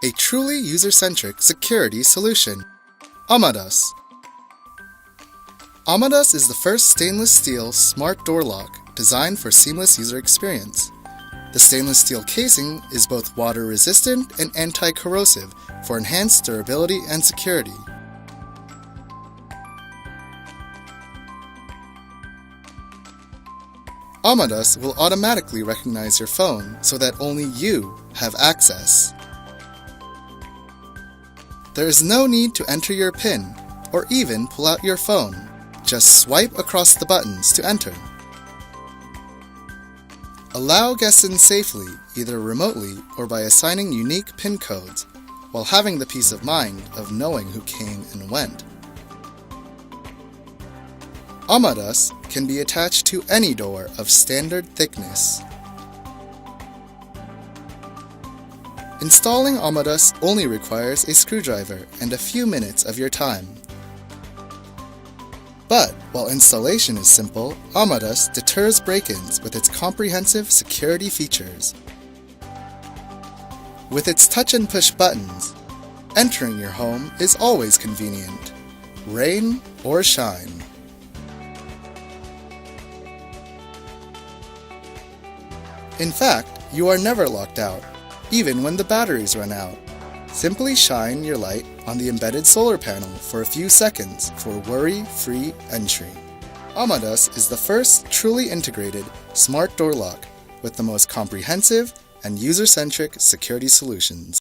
a truly user-centric security solution. AMADAS. AMADAS is the first stainless steel smart door lock designed for seamless user experience. The stainless steel casing is both water-resistant and anti-corrosive for enhanced durability and security. AMADAS will automatically recognize your phone so that only you have access. There is no need to enter your PIN or even pull out your phone. Just swipe across the buttons to enter. Allow guests in safely, either remotely or by assigning unique PIN codes, while having the peace of mind of knowing who came and went. AMADAS can be attached to any door of standard thickness. Installing AMADAS only requires a screwdriver and a few minutes of your time. But while installation is simple, AMADAS deters break-ins with its comprehensive security features. With its touch and push buttons, entering your home is always convenient, rain or shine. In fact, you are never locked out, even when the batteries run out. Simply shine your light on the embedded solar panel for a few seconds for worry-free entry. AMADAS is the first truly integrated smart door lock with the most comprehensive and user-centric security solutions.